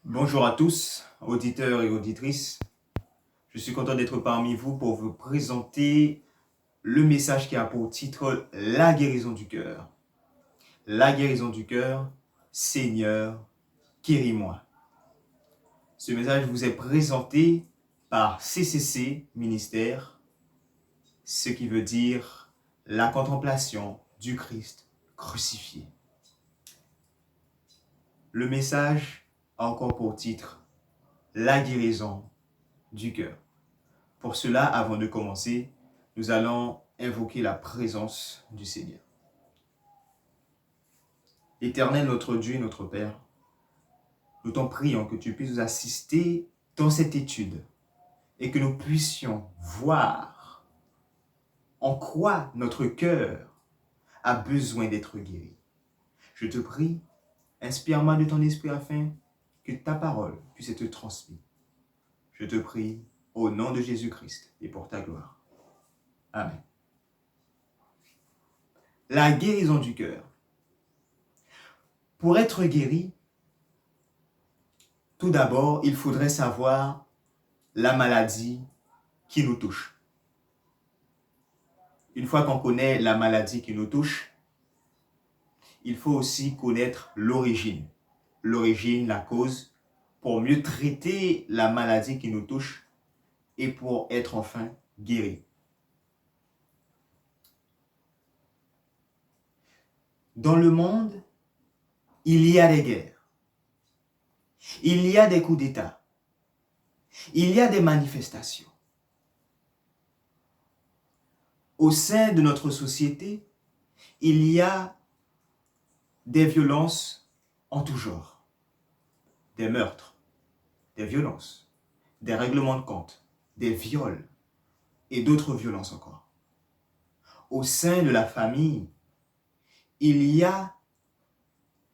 Bonjour à tous, auditeurs et auditrices. Je suis content d'être parmi vous pour vous présenter le message qui a pour titre La guérison du cœur. La guérison du cœur, Seigneur, guéris-moi. Ce message vous est présenté par CCC Ministère, ce qui veut dire la contemplation du Christ crucifié. Le message a encore pour titre La guérison du cœur. Pour cela, avant de commencer, nous allons invoquer la présence du Seigneur. Éternel notre Dieu et notre Père, nous t'en prions que tu puisses nous assister dans cette étude et que nous puissions voir en quoi notre cœur a besoin d'être guéri. Je te prie, inspire-moi de ton esprit afin que ta parole puisse être transmise. Je te prie au nom de Jésus-Christ et pour ta gloire. Amen. La guérison du cœur. Pour être guéri, tout d'abord, il faudrait savoir la maladie qui nous touche. Une fois qu'on connaît la maladie qui nous touche, il faut aussi connaître l'origine. L'origine, la cause, pour mieux traiter la maladie qui nous touche et pour être enfin guéri. Dans le monde, il y a des guerres. Il y a des coups d'État. Il y a des manifestations. Au sein de notre société, il y a des violences en tout genre. Des meurtres, des violences, des règlements de compte, des viols et d'autres violences encore. Au sein de la famille, il y a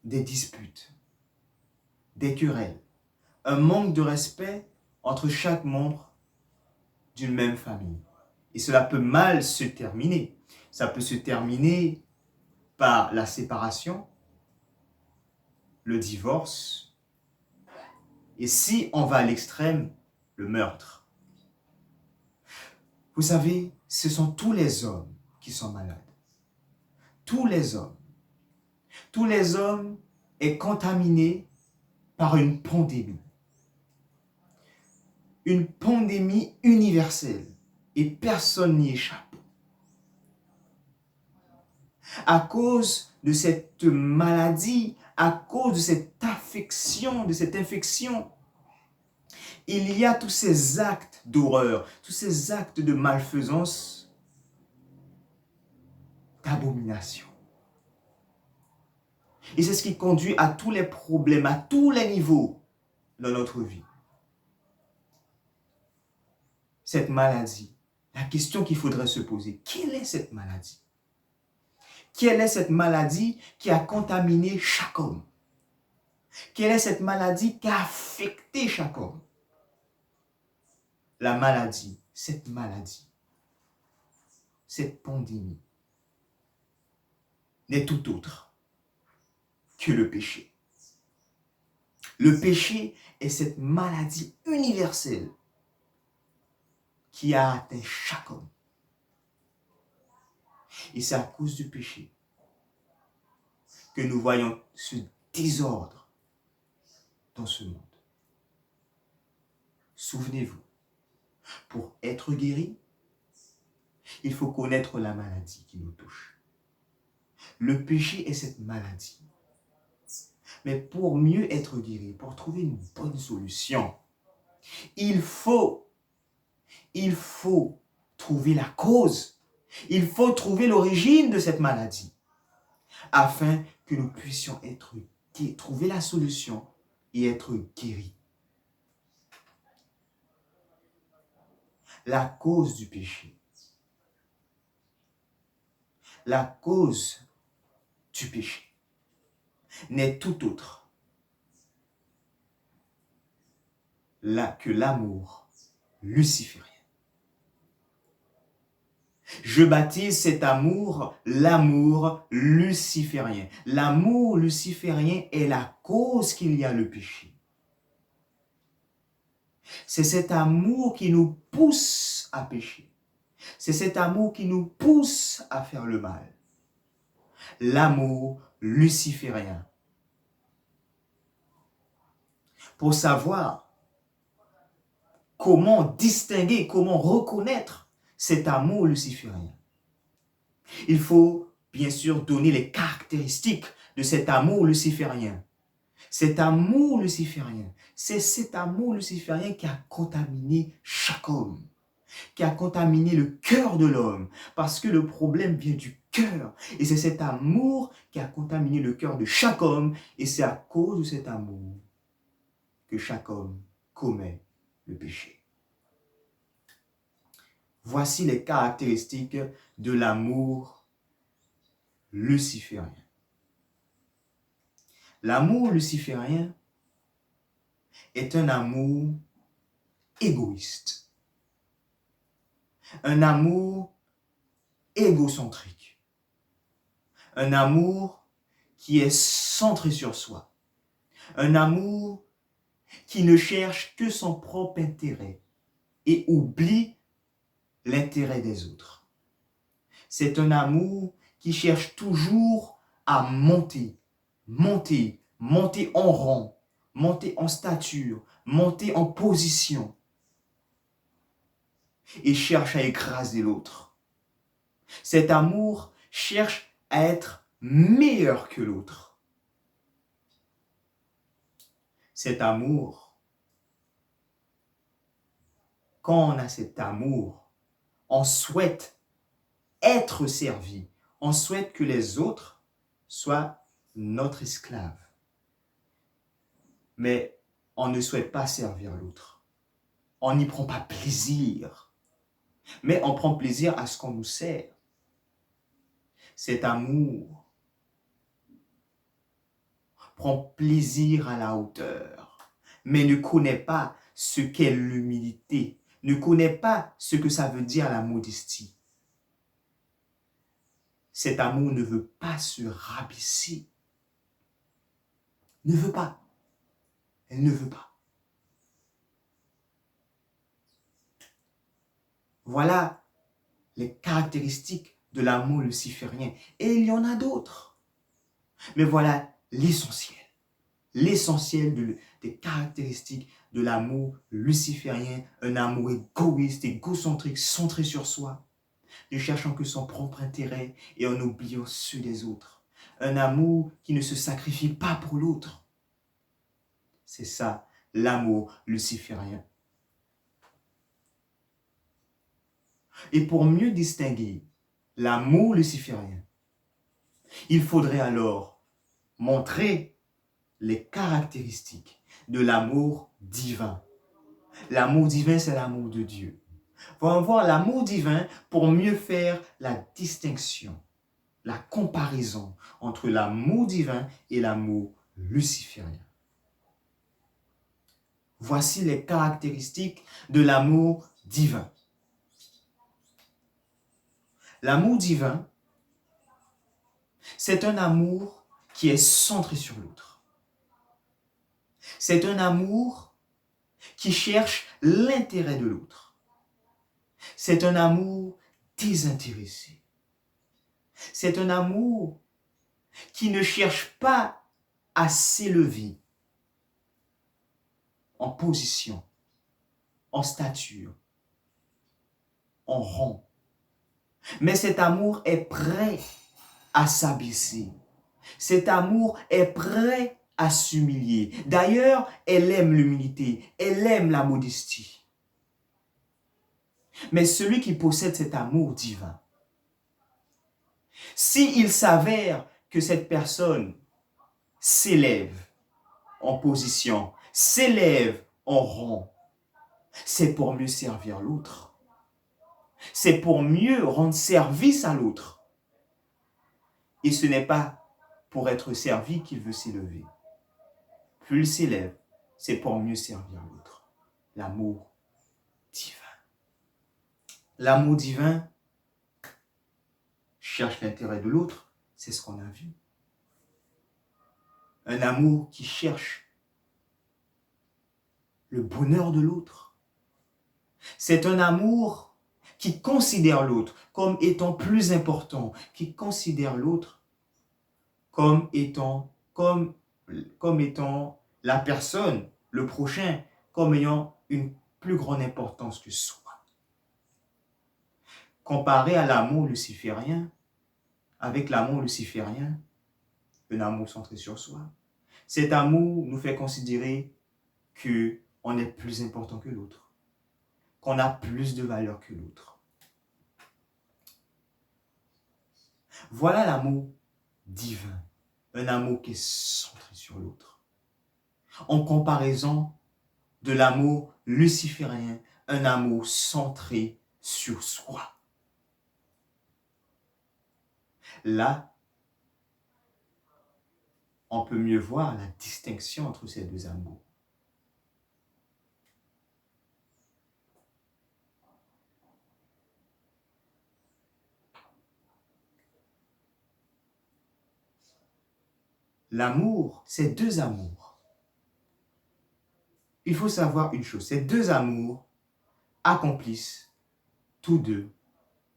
des disputes, des querelles, un manque de respect entre chaque membre d'une même famille. Et cela peut mal se terminer. Ça peut se terminer par la séparation, le divorce, et si on va à l'extrême, le meurtre. Vous savez, ce sont tous les hommes qui sont malades. Tous les hommes. Tous les hommes sont contaminés par une pandémie. Une pandémie universelle et personne n'y échappe. À cause de cette maladie, à cause de cette infection, il y a tous ces actes d'horreur, tous ces actes de malfaisance, d'abomination. Et c'est ce qui conduit à tous les problèmes, à tous les niveaux dans notre vie. Cette maladie, la question qu'il faudrait se poser, quelle est cette maladie? Quelle est cette maladie qui a contaminé chaque homme? Quelle est cette maladie qui a affecté chaque homme? La maladie, cette pandémie, n'est tout autre que le péché. Le péché est cette maladie universelle qui a atteint chaque homme. Et c'est à cause du péché que nous voyons ce désordre dans ce monde. Souvenez-vous, pour être guéri, il faut connaître la maladie qui nous touche. Le péché est cette maladie. Mais pour mieux être guéri, pour trouver une bonne solution, il faut trouver la cause. Il faut trouver l'origine de cette maladie afin que nous puissions trouver la solution et être guéris. La cause du péché. La cause du péché n'est tout autre que l'amour luciférien. Je baptise cet amour l'amour luciférien. L'amour luciférien est la cause qu'il y a le péché. C'est cet amour qui nous pousse à pécher. C'est cet amour qui nous pousse à faire le mal. L'amour luciférien. Pour savoir comment distinguer, comment reconnaître cet amour luciférien, il faut bien sûr donner les caractéristiques de cet amour luciférien. Cet amour luciférien, c'est cet amour luciférien qui a contaminé chaque homme, qui a contaminé le cœur de l'homme, parce que le problème vient du cœur. Et c'est cet amour qui a contaminé le cœur de chaque homme, et c'est à cause de cet amour que chaque homme commet le péché. Voici les caractéristiques de l'amour luciférien. L'amour luciférien est un amour égoïste, un amour égocentrique, un amour qui est centré sur soi, un amour qui ne cherche que son propre intérêt et oublie l'intérêt des autres. C'est un amour qui cherche toujours à monter en rang, monter en stature, monter en position et cherche à écraser l'autre. Cet amour cherche à être meilleur que l'autre. Cet amour, quand on a cet amour, on souhaite être servi. On souhaite que les autres soient notre esclave. Mais on ne souhaite pas servir l'autre. On n'y prend pas plaisir. Mais on prend plaisir à ce qu'on nous sert. Cet amour prend plaisir à la hauteur, mais ne connaît pas ce qu'est l'humilité, ne connaît pas ce que ça veut dire la modestie. Cet amour ne veut pas se rabaisser. Ne veut pas. Elle ne veut pas. Voilà les caractéristiques de l'amour luciférien. Et il y en a d'autres. Mais voilà l'essentiel. L'essentiel des caractéristiques de l'amour luciférien. Un amour égoïste, égocentrique, centré sur soi, ne cherchant que son propre intérêt et en oubliant ceux des autres. Un amour qui ne se sacrifie pas pour l'autre. C'est ça, l'amour luciférien. Et pour mieux distinguer l'amour luciférien, il faudrait alors montrer les caractéristiques de l'amour divin. L'amour divin, c'est l'amour de Dieu. On va voir l'amour divin pour mieux faire la distinction, la comparaison entre l'amour divin et l'amour luciférien. Voici les caractéristiques de l'amour divin. L'amour divin, c'est un amour qui est centré sur l'autre. C'est un amour qui cherche l'intérêt de l'autre. C'est un amour désintéressé. C'est un amour qui ne cherche pas à s'élever en position, en stature, en rang. Mais cet amour est prêt à s'abaisser. Cet amour est prêt à s'humilier. D'ailleurs, elle aime l'humilité, elle aime la modestie. Mais celui qui possède cet amour divin, s'il s'avère que cette personne s'élève en position, s'élève en rang, c'est pour mieux servir l'autre. C'est pour mieux rendre service à l'autre. Et ce n'est pas pour être servi qu'il veut s'élever. Plus il s'élève, c'est pour mieux servir l'autre. L'amour divin. L'amour divin cherche l'intérêt de l'autre, c'est ce qu'on a vu. Un amour qui cherche le bonheur de l'autre. C'est un amour qui considère l'autre comme étant plus important, qui considère l'autre comme étant la personne, le prochain, comme ayant une plus grande importance que soi. Comparé à l'amour luciférien, avec l'amour luciférien, un amour centré sur soi, cet amour nous fait considérer qu'on est plus important que l'autre, qu'on a plus de valeur que l'autre. Voilà l'amour divin, un amour qui est centré sur l'autre. En comparaison de l'amour luciférien, un amour centré sur soi. Là, on peut mieux voir la distinction entre ces deux amours. L'amour, c'est deux amours. Il faut savoir une chose, ces deux amours accomplissent tous deux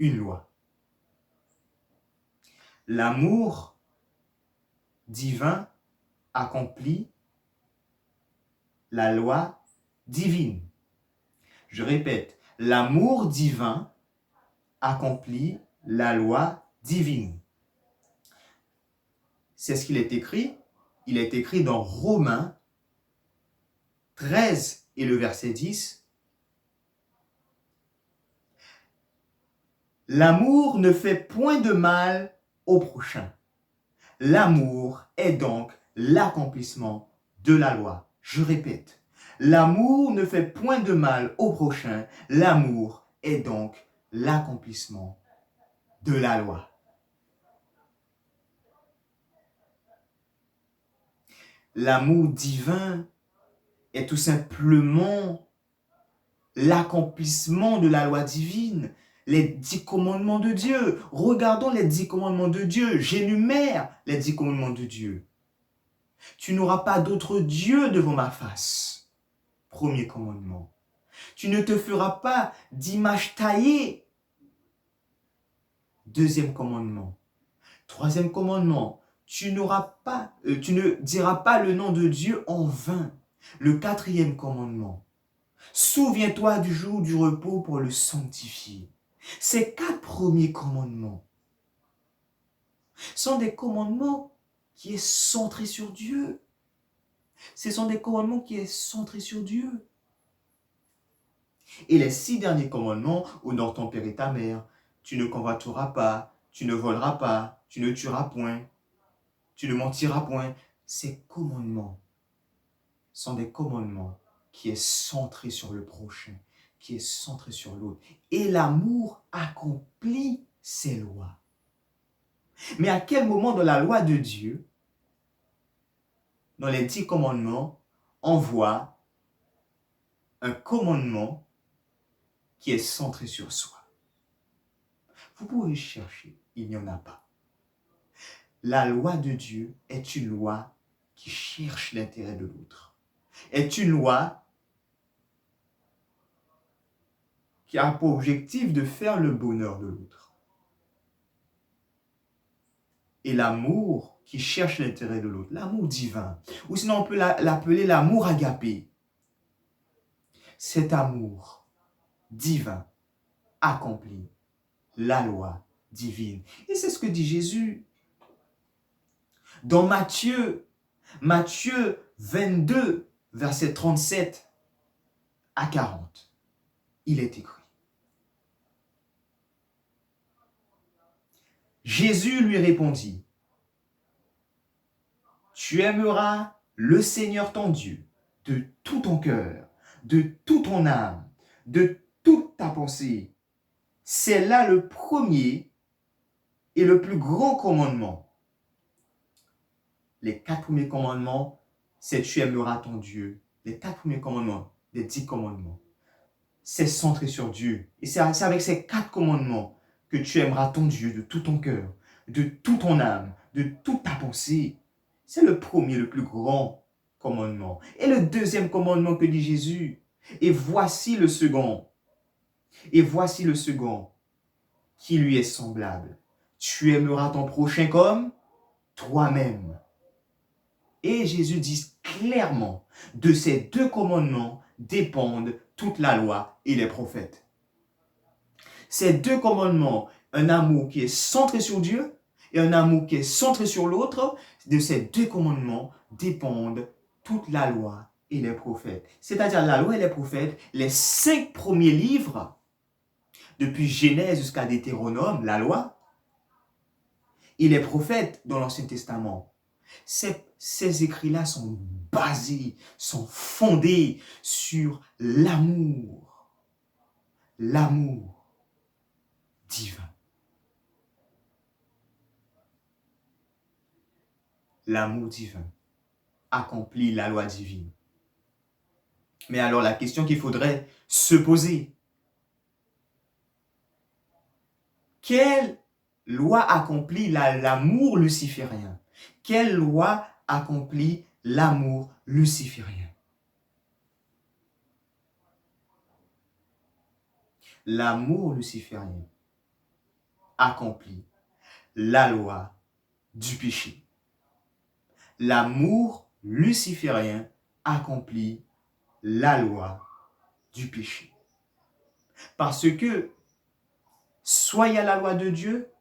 une loi. L'amour divin accomplit la loi divine. Je répète, l'amour divin accomplit la loi divine. C'est ce qu'il est écrit. Il est écrit dans Romains 13 et le verset 10. L'amour ne fait point de mal au prochain. L'amour est donc l'accomplissement de la loi. Je répète, l'amour ne fait point de mal au prochain. L'amour est donc l'accomplissement de la loi. L'amour divin est tout simplement l'accomplissement de la loi divine, les 10 commandements de Dieu. Regardons les 10 commandements de Dieu. J'énumère les 10 commandements de Dieu. Tu n'auras pas d'autre Dieu devant ma face. Premier commandement. Tu ne te feras pas d'image taillée. Deuxième commandement. Troisième commandement. Tu ne diras pas le nom de Dieu en vain. Le quatrième commandement. Souviens-toi du jour du repos pour le sanctifier. Ces 4 premiers commandements sont des commandements qui sont centrés sur Dieu. Ce sont des commandements qui sont centrés sur Dieu. Et les 6 derniers commandements, honore ton père et ta mère, tu ne convoiteras pas, tu ne voleras pas, tu ne tueras point, tu ne mentiras point. Ces commandements sont des commandements qui sont centrés sur le prochain, qui est centré sur l'autre. Et l'amour accomplit ces lois. Mais à quel moment dans la loi de Dieu, dans les 10 commandements, on voit un commandement qui est centré sur soi? Vous pouvez chercher, il n'y en a pas. La loi de Dieu est une loi qui cherche l'intérêt de l'autre. Est une loi qui a pour objectif de faire le bonheur de l'autre. Et l'amour qui cherche l'intérêt de l'autre, l'amour divin, ou sinon on peut l'appeler l'amour agapé. Cet amour divin accomplit la loi divine. Et c'est ce que dit Jésus. Dans Matthieu 22, verset 37 à 40, il est écrit. Jésus lui répondit, tu aimeras le Seigneur ton Dieu de tout ton cœur, de toute ton âme, de toute ta pensée. C'est là le premier et le plus grand commandement. Les 4 premiers commandements, c'est tu aimeras ton Dieu. Les 4 premiers commandements, les 10 commandements, c'est centré sur Dieu. Et c'est avec ces 4 commandements que tu aimeras ton Dieu de tout ton cœur, de toute ton âme, de toute ta pensée. C'est le premier, le plus grand commandement. Et le deuxième commandement que dit Jésus, et voici le second. Et voici le second, qui lui est semblable. Tu aimeras ton prochain comme toi-même. Et Jésus dit clairement, de ces deux commandements dépendent toute la loi et les prophètes. Ces deux commandements, un amour qui est centré sur Dieu et un amour qui est centré sur l'autre, de ces deux commandements dépendent toute la loi et les prophètes. C'est-à-dire la loi et les prophètes, les 5 premiers livres, depuis Genèse jusqu'à Deutéronome, la loi, et les prophètes dans l'Ancien Testament. Ces écrits-là sont basés, sont fondés sur l'amour. L'amour divin. L'amour divin accomplit la loi divine. Mais alors la question qu'il faudrait se poser, quelle loi accomplit l'amour luciférien? Quelle loi accomplit l'amour luciférien? L'amour luciférien accomplit la loi du péché. L'amour luciférien accomplit la loi du péché. Parce que soit il y a la loi de Dieu,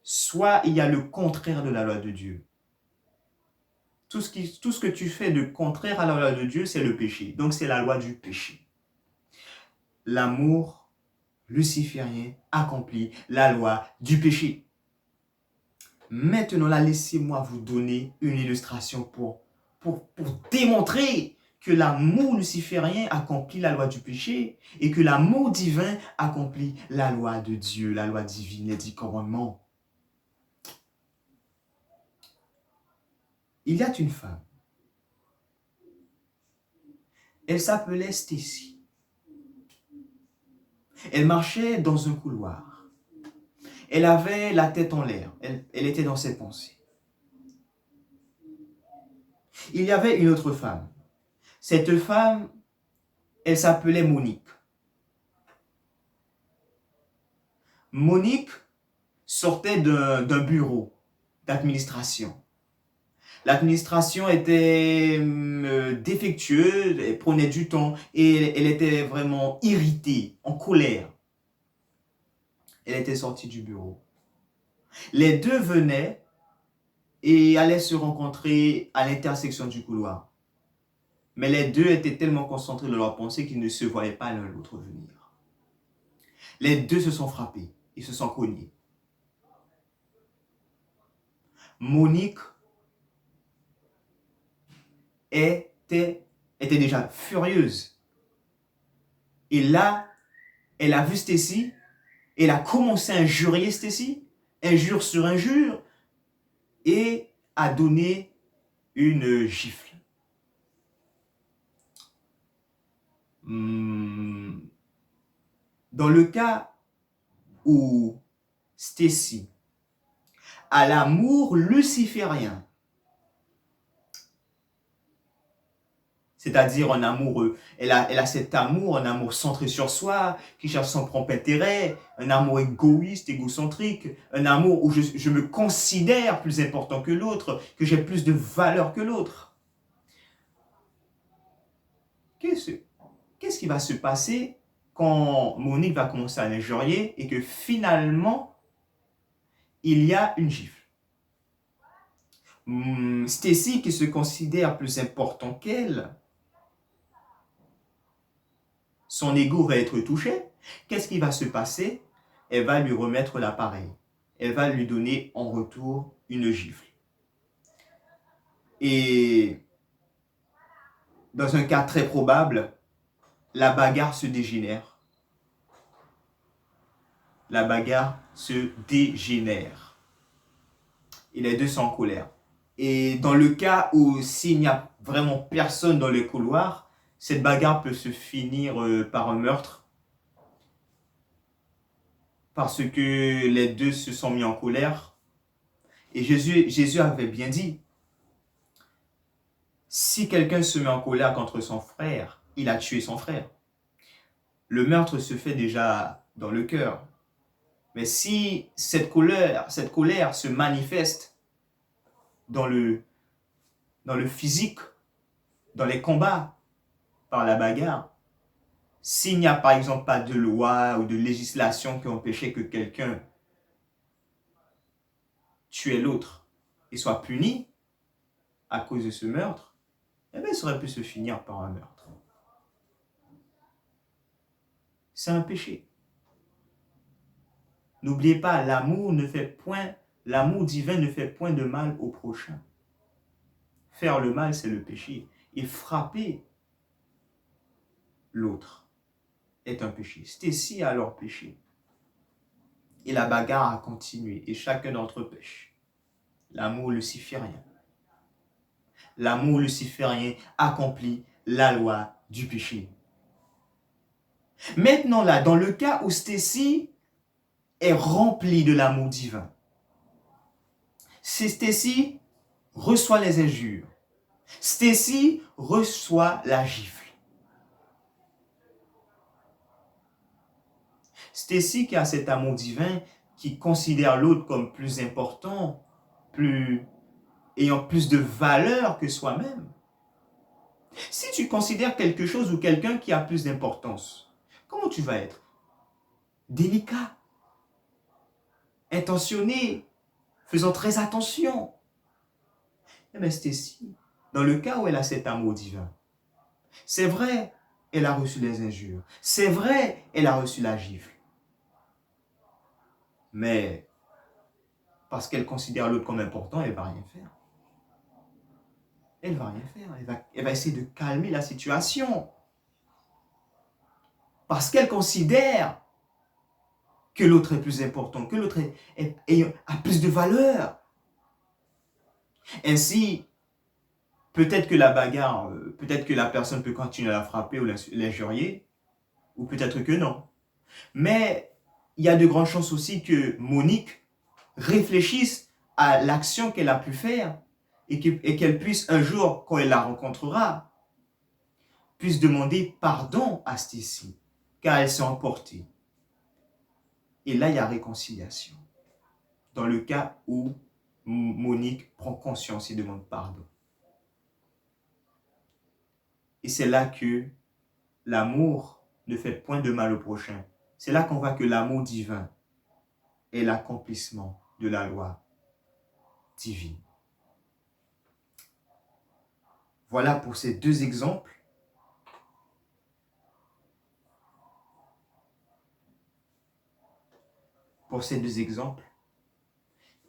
soit il y a le contraire de la loi de Dieu. Tout ce que tu fais de contraire à la loi de Dieu, c'est le péché. Donc c'est la loi du péché. L'amour luciférien accomplit la loi du péché. Maintenant, là, laissez-moi vous donner une illustration pour démontrer que l'amour luciférien accomplit la loi du péché et que l'amour divin accomplit la loi de Dieu, la loi divine, les 10 commandements. Il y a une femme. Elle s'appelait Stacy. Elle marchait dans un couloir. Elle avait la tête en l'air. Elle était dans ses pensées. Il y avait une autre femme. Cette femme, elle s'appelait Monique. Monique sortait d'un bureau d'administration. L'administration était défectueuse, elle prenait du temps et elle était vraiment irritée, en colère. Elle était sortie du bureau. Les deux venaient et allaient se rencontrer à l'intersection du couloir. Mais les deux étaient tellement concentrés dans leur pensée qu'ils ne se voyaient pas l'un l'autre venir. Les deux se sont frappés, ils se sont cognés. Monique était déjà furieuse. Et là, elle a vu Stacy, elle a commencé à injurier Stacy, injure sur injure, et a donné une gifle. Dans le cas où Stacy a l'amour luciférien, c'est-à-dire un amoureux. Elle a cet amour, un amour centré sur soi, qui cherche son propre intérêt, un amour égoïste, égocentrique, un amour où je me considère plus important que l'autre, que j'ai plus de valeur que l'autre. Qu'est-ce qui va se passer quand Monique va commencer à l'injurier et que finalement, il y a une gifle? Stacy, qui se considère plus important qu'elle, son ego va être touché. Qu'est-ce qui va se passer? Elle va lui remettre l'appareil. Elle va lui donner en retour une gifle. Et dans un cas très probable, la bagarre se dégénère. La bagarre se dégénère. Et les deux sont en colère. Et dans le cas où s'il n'y a vraiment personne dans le couloir, cette bagarre peut se finir par un meurtre. Parce que les deux se sont mis en colère. Et Jésus avait bien dit, si quelqu'un se met en colère contre son frère, il a tué son frère. le meurtre se fait déjà dans le cœur. Mais si cette colère se manifeste dans le physique, dans les combats, par la bagarre, s'il n'y a par exemple pas de loi ou de législation qui empêchait que quelqu'un tue l'autre et soit puni à cause de ce meurtre, eh bien, ça aurait pu se finir par un meurtre. C'est un péché. N'oubliez pas, l'amour divin ne fait point de mal au prochain. Faire le mal, c'est le péché. Et frapper l'autre est un péché. Stacy a alors péché. Et la bagarre a continué. Et chacun d'entre eux pêche. L'amour luciférien. L'amour luciférien accomplit la loi du péché. Maintenant là, dans le cas où Stacy est remplie de l'amour divin, si Stacy reçoit les injures, Stacy reçoit la gifle. Stacy qui a cet amour divin, qui considère l'autre comme plus important, ayant plus de valeur que soi-même. Si tu considères quelque chose ou quelqu'un qui a plus d'importance, comment tu vas être? Délicat, intentionné, faisant très attention. Eh bien, Stacy, dans le cas où elle a cet amour divin, c'est vrai, elle a reçu les injures. C'est vrai, elle a reçu la gifle. Mais parce qu'elle considère l'autre comme important, elle ne va rien faire. Elle ne va rien faire. Elle va essayer de calmer la situation. Parce qu'elle considère que l'autre est plus important, que l'autre a plus de valeur. Ainsi, peut-être que la bagarre, peut-être que la personne peut continuer à la frapper ou l'injurier, ou peut-être que non. Mais il y a de grandes chances aussi que Monique réfléchisse à l'action qu'elle a pu faire et qu'elle puisse un jour, quand elle la rencontrera, puisse demander pardon à Stacy, car elle s'est emportée. Et là, il y a réconciliation. Dans le cas où Monique prend conscience et demande pardon. Et c'est là que l'amour ne fait point de mal au prochain. C'est là qu'on voit que l'amour divin est l'accomplissement de la loi divine. Voilà pour ces deux exemples.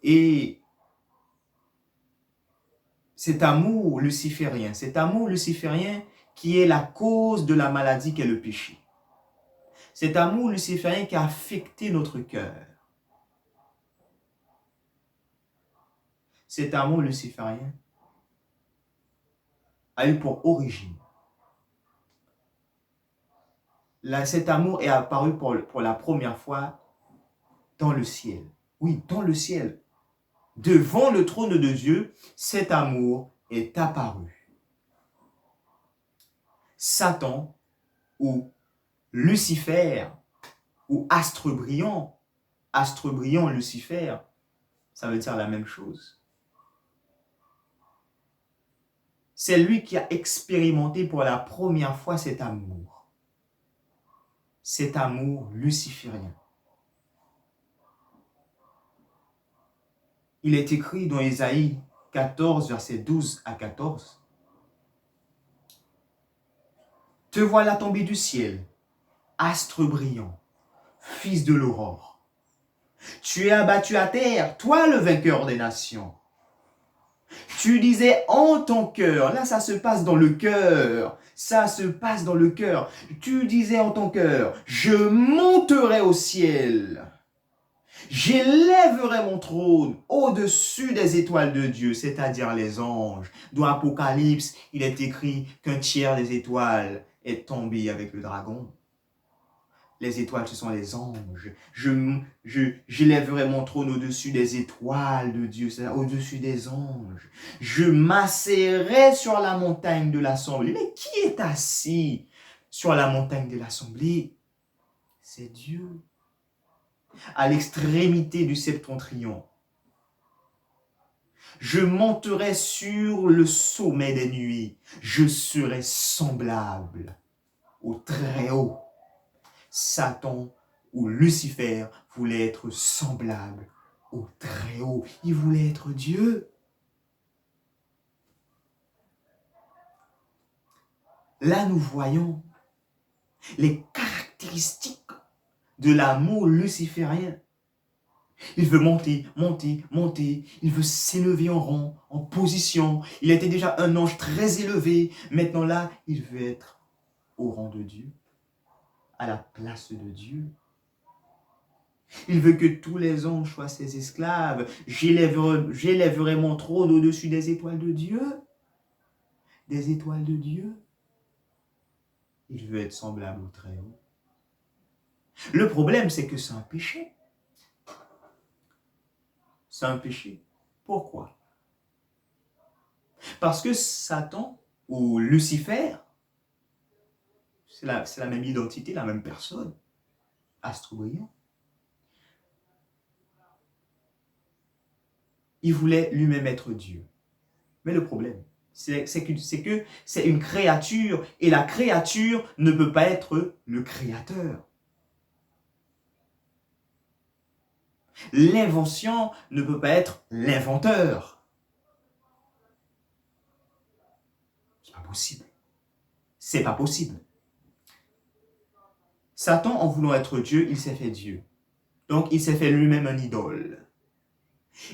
Et cet amour luciférien qui est la cause de la maladie qu'est le péché. Cet amour luciférien qui a affecté notre cœur. Cet amour luciférien a eu pour origine. Là, cet amour est apparu pour la première fois dans le ciel. Oui, dans le ciel. Devant le trône de Dieu, cet amour est apparu. Satan ou Lucifer ou astre brillant, Lucifer, ça veut dire la même chose. C'est lui qui a expérimenté pour la première fois cet amour luciférien. Il est écrit dans Ésaïe 14, versets 12 à 14. Te voilà tombé du ciel, astre brillant, fils de l'aurore. Tu es abattu à terre, toi le vainqueur des nations. Tu disais en ton cœur, là ça se passe dans le cœur, Tu disais en ton cœur, je monterai au ciel. J'élèverai mon trône au-dessus des étoiles de Dieu, c'est-à-dire les anges. Dans Apocalypse, il est écrit qu'un tiers des étoiles est tombé avec le dragon. Les étoiles, ce sont les anges. J'élèverai mon trône au-dessus des étoiles de Dieu, c'est-à-dire au-dessus des anges. Je m'asserai sur la montagne de l'assemblée. Mais qui est assis sur la montagne de l'assemblée? c'est Dieu. À l'extrémité du septentrion, je monterai sur le sommet des nuées, je serai semblable au Très-Haut. Satan ou Lucifer voulait être semblable au Très-Haut. Il voulait être Dieu. Là, nous voyons les caractéristiques de l'amour luciférien. Il veut monter, monter, monter. Il veut s'élever en rang, en position. Il était déjà un ange très élevé. Maintenant là, il veut être au rang de Dieu, à la place de Dieu. Il veut que tous les anges soient ses esclaves. J'élèverai mon trône au-dessus des étoiles de Dieu. Des étoiles de Dieu. Il veut être semblable au Très-Haut. Le problème, c'est que c'est un péché. C'est un péché. Pourquoi? Parce que Satan ou Lucifer, c'est la même identité, la même personne. Astre brillant. Il voulait lui-même être Dieu. Mais le problème, c'est que c'est une créature et la créature ne peut pas être le créateur. L'invention ne peut pas être l'inventeur. C'est pas possible. C'est pas possible. Satan, en voulant être Dieu, il s'est fait Dieu. Donc, il s'est fait lui-même un idole.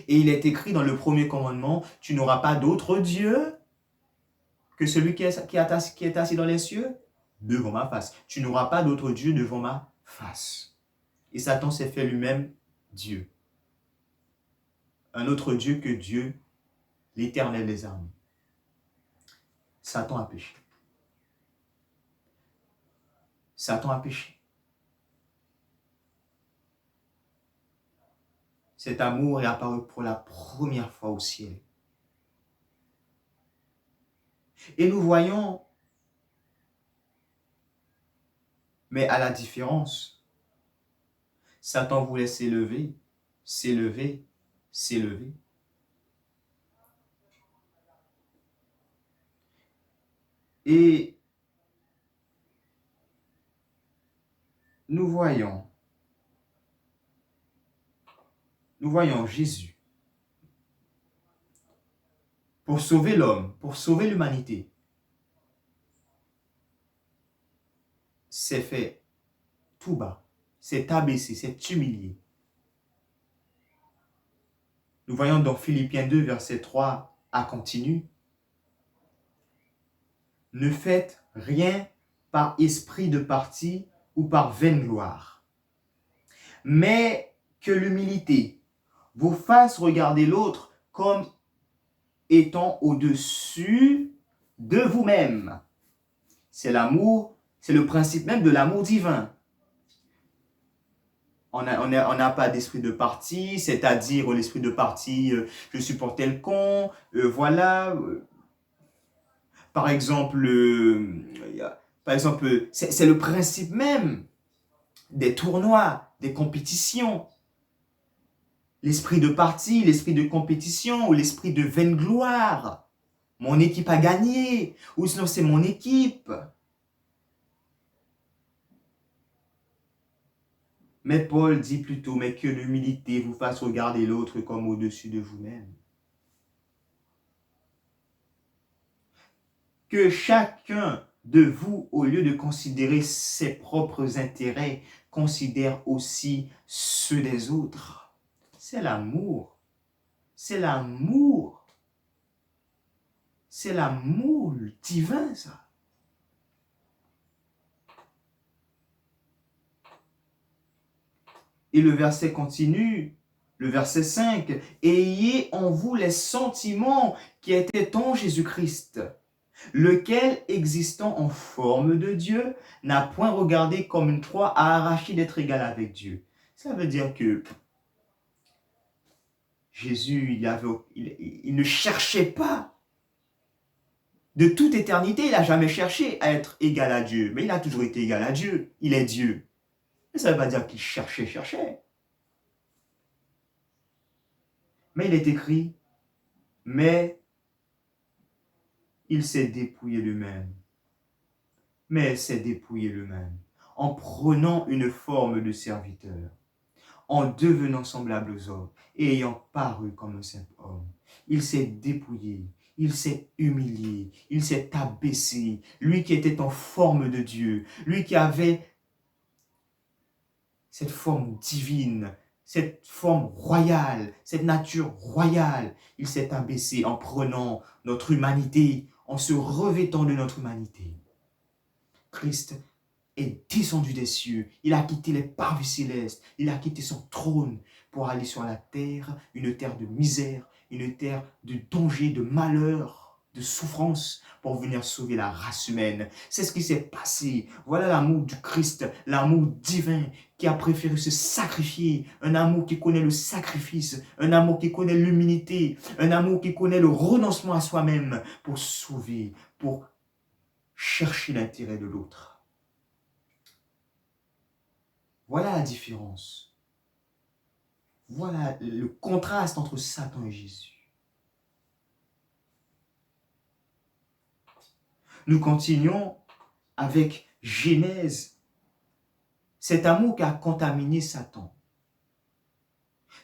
Et il est écrit dans le premier commandement, tu n'auras pas d'autre Dieu que celui qui est assis dans les cieux devant ma face. Tu n'auras pas d'autre Dieu devant ma face. Et Satan s'est fait lui-même Dieu. Un autre Dieu que Dieu, l'Éternel des armées. Satan a péché. Satan a péché. Cet amour est apparu pour la première fois au ciel. Et nous voyons, mais à la différence, Satan voulait s'élever, s'élever, s'élever. Et nous voyons Jésus, pour sauver l'homme, pour sauver l'humanité, s'est fait tout bas, s'est abaissé, s'est humilié. Nous voyons dans Philippiens 2, verset 3 à continu. Ne faites rien par esprit de parti ou par vaine gloire, mais que l'humilité vous fasse regarder l'autre comme étant au-dessus de vous-même. C'est l'amour, c'est le principe même de l'amour divin. On n'a pas d'esprit de parti, c'est-à-dire l'esprit de parti, je supporte tel con, voilà. Par exemple, c'est le principe même des tournois, des compétitions. L'esprit de parti, l'esprit de compétition ou l'esprit de vaine gloire. Mon équipe a gagné, ou sinon c'est mon équipe. Mais Paul dit plutôt, mais que l'humilité vous fasse regarder l'autre comme au-dessus de vous-même. Que chacun de vous, au lieu de considérer ses propres intérêts, considère aussi ceux des autres. C'est l'amour. C'est l'amour. C'est l'amour divin, ça. Et le verset continue, le verset 5. Ayez en vous les sentiments qui étaient en Jésus-Christ, lequel, existant en forme de Dieu, n'a point regardé comme une proie à arracher d'être égal avec Dieu. Ça veut dire que Jésus, il ne cherchait pas. De toute éternité, il n'a jamais cherché à être égal à Dieu, mais il a toujours été égal à Dieu. Il est Dieu. Mais ça ne veut pas dire qu'il cherchait. Mais il est écrit, mais il s'est dépouillé lui-même. Mais s'est dépouillé lui-même en prenant une forme de serviteur, en devenant semblable aux hommes et ayant paru comme un simple homme. Il s'est dépouillé, il s'est humilié, il s'est abaissé. Lui qui était en forme de Dieu, lui qui avait cette forme divine, cette forme royale, cette nature royale, il s'est abaissé en prenant notre humanité, en se revêtant de notre humanité. Christ est descendu des cieux, il a quitté les parvis célestes, il a quitté son trône pour aller sur la terre, une terre de misère, une terre de danger, de malheur, de souffrance, pour venir sauver la race humaine. C'est ce qui s'est passé. Voilà l'amour du Christ, l'amour divin qui a préféré se sacrifier, un amour qui connaît le sacrifice, un amour qui connaît l'humilité, un amour qui connaît le renoncement à soi-même pour sauver, pour chercher l'intérêt de l'autre. Voilà la différence. Voilà le contraste entre Satan et Jésus. Nous continuons avec Genèse. Cet amour qui a contaminé Satan.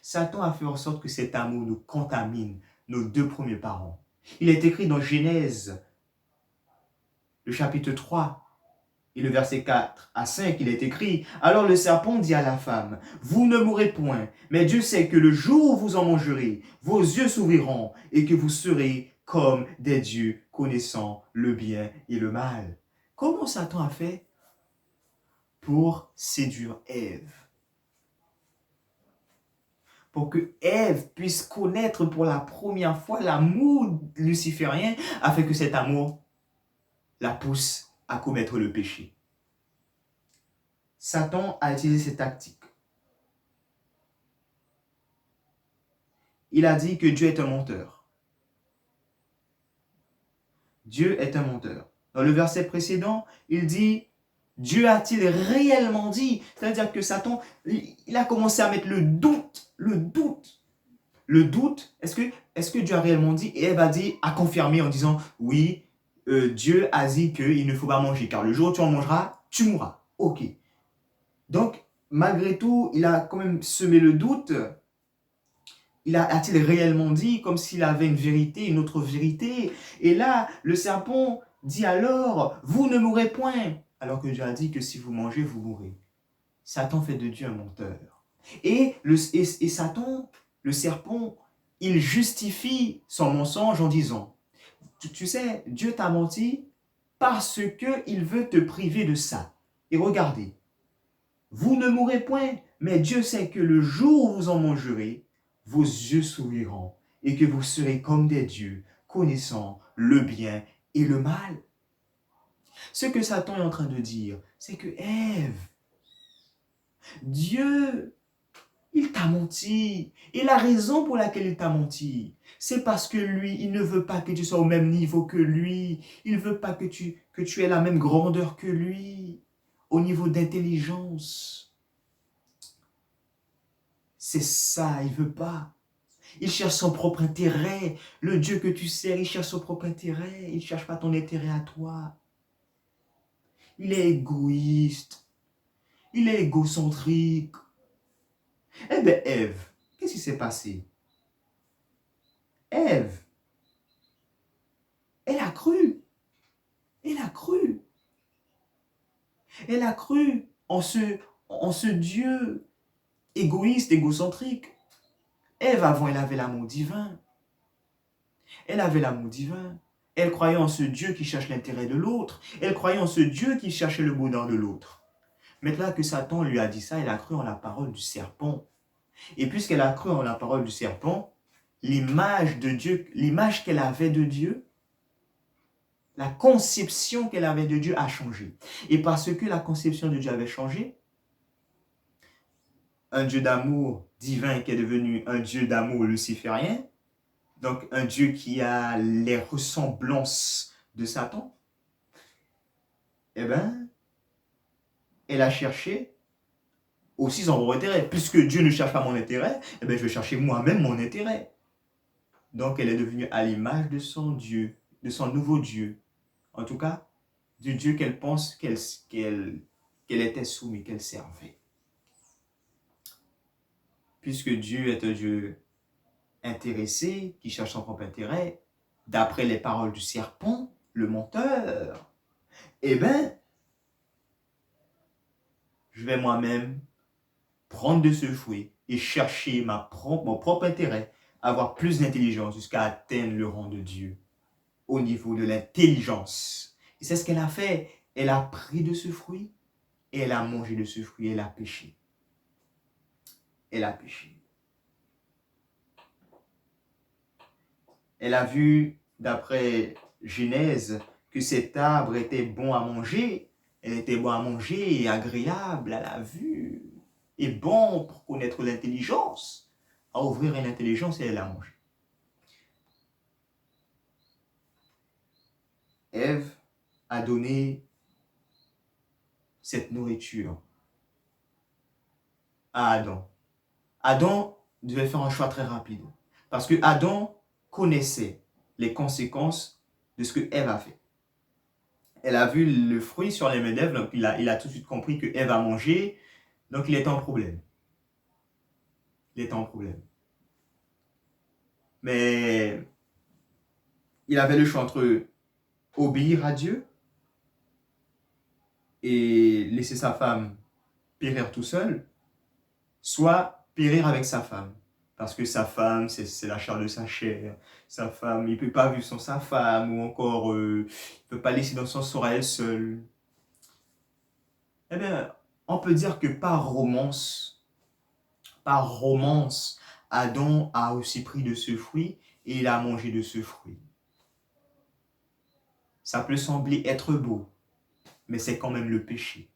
Satan a fait en sorte que cet amour nous contamine nos deux premiers parents. Il est écrit dans Genèse, le chapitre 3, et le verset 4 à 5, il est écrit, « Alors le serpent dit à la femme, « Vous ne mourrez point, mais Dieu sait que le jour où vous en mangerez, vos yeux s'ouvriront et que vous serez comme des dieux connaissant le bien et le mal. » Comment Satan a fait pour séduire Ève? Pour que Ève puisse connaître pour la première fois l'amour luciférien, afin que cet amour la pousse à commettre le péché. Satan a utilisé cette tactique. Il a dit que Dieu est un menteur. Dieu est un menteur. Dans le verset précédent, il dit, Dieu a-t-il réellement dit? C'est-à-dire que Satan, il a commencé à mettre le doute. Le doute, est-ce que Dieu a réellement dit? Et Ève a dit, a confirmé en disant, oui, Dieu a dit qu'il ne faut pas manger, car le jour où tu en mangeras, tu mourras. Ok. Donc, malgré tout, il a quand même semé le doute. A-t-il réellement dit, comme s'il avait une vérité, une autre vérité? Et là, le serpent dit alors, vous ne mourrez point. Alors que Dieu a dit que si vous mangez, vous mourrez. Satan fait de Dieu un menteur. Et Satan, le serpent, il justifie son mensonge en disant, tu sais, Dieu t'a menti parce qu'il veut te priver de ça. Et regardez, vous ne mourrez point, mais Dieu sait que le jour où vous en mangerez, vos yeux s'ouvriront et que vous serez comme des dieux, connaissant le bien et le mal. Ce que Satan est en train de dire, c'est que Ève, Dieu, il t'a menti. Et la raison pour laquelle il t'a menti, c'est parce que lui, il ne veut pas que tu sois au même niveau que lui. Il ne veut pas que tu aies la même grandeur que lui, au niveau d'intelligence. C'est ça, il ne veut pas. Il cherche son propre intérêt. Le Dieu que tu sers, il cherche son propre intérêt. Il ne cherche pas ton intérêt à toi. Il est égoïste. Il est égocentrique. Eh bien, Ève, qu'est-ce qui s'est passé? Ève, elle a cru. Elle a cru. Elle a cru en ce Dieu égoïste, égocentrique. Ève, avant, elle avait l'amour divin. Elle avait l'amour divin. Elle croyait en ce Dieu qui cherche l'intérêt de l'autre. Elle croyait en ce Dieu qui cherchait le bonheur de l'autre. Maintenant que Satan lui a dit ça, elle a cru en la parole du serpent. Et puisqu'elle a cru en la parole du serpent, l'image de Dieu, l'image qu'elle avait de Dieu, la conception qu'elle avait de Dieu a changé. Et parce que la conception de Dieu avait changé, un Dieu d'amour divin qui est devenu un Dieu d'amour luciférien, donc un Dieu qui a les ressemblances de Satan, eh bien, elle a cherché aussi son propre intérêt. Puisque Dieu ne cherche pas mon intérêt, eh bien, je vais chercher moi-même mon intérêt. Donc, elle est devenue à l'image de son Dieu, de son nouveau Dieu. En tout cas, du Dieu qu'elle pense qu'elle était soumise, qu'elle servait. Puisque Dieu est un Dieu intéressé, qui cherche son propre intérêt, d'après les paroles du serpent, le menteur, eh bien, je vais moi-même prendre de ce fruit et chercher mon propre intérêt, avoir plus d'intelligence jusqu'à atteindre le rang de Dieu au niveau de l'intelligence. Et c'est ce qu'elle a fait. Elle a pris de ce fruit et elle a mangé de ce fruit. Elle a péché. Elle a péché. Elle a vu, d'après Genèse, que cet arbre était bon à manger. Elle était bon à manger et agréable à la vue. Et bon pour connaître l'intelligence. À ouvrir l'intelligence et elle a mangé. Ève a donné cette nourriture à Adam. Adam devait faire un choix très rapide. Parce que Adam connaissait les conséquences de ce que Ève a fait. Elle a vu le fruit sur les mains d'Ève, donc il a tout de suite compris que Ève a mangé, donc il est en problème. Il est en problème. Mais il avait le choix entre obéir à Dieu et laisser sa femme périr tout seul, soit périr avec sa femme. Parce que sa femme, c'est la chair de sa chair. Sa femme, il ne peut pas vivre sans sa femme, ou encore, il ne peut pas laisser dans son sort à elle seule. Eh bien, on peut dire que par romance, Adam a aussi pris de ce fruit et il a mangé de ce fruit. Ça peut sembler être beau, mais c'est quand même le péché.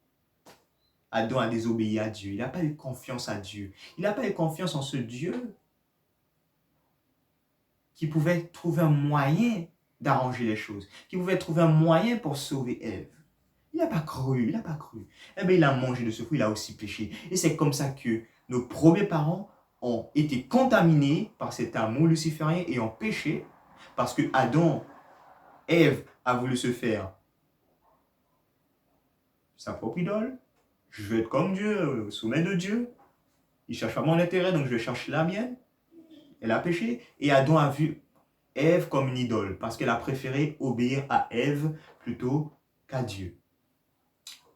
Adam a désobéi à Dieu. Il n'a pas eu confiance à Dieu. Il n'a pas eu confiance en ce Dieu qui pouvait trouver un moyen d'arranger les choses, qui pouvait trouver un moyen pour sauver Ève. Il n'a pas cru. Eh bien, il a mangé de ce fruit, il a aussi péché. Et c'est comme ça que nos premiers parents ont été contaminés par cet amour luciférien et ont péché parce que Ève a voulu se faire sa propre idole. Je veux être comme Dieu, soumis de Dieu. Il cherche pas mon intérêt, donc je vais chercher la mienne. Elle a péché. Et Adam a vu Ève comme une idole parce qu'elle a préféré obéir à Ève plutôt qu'à Dieu.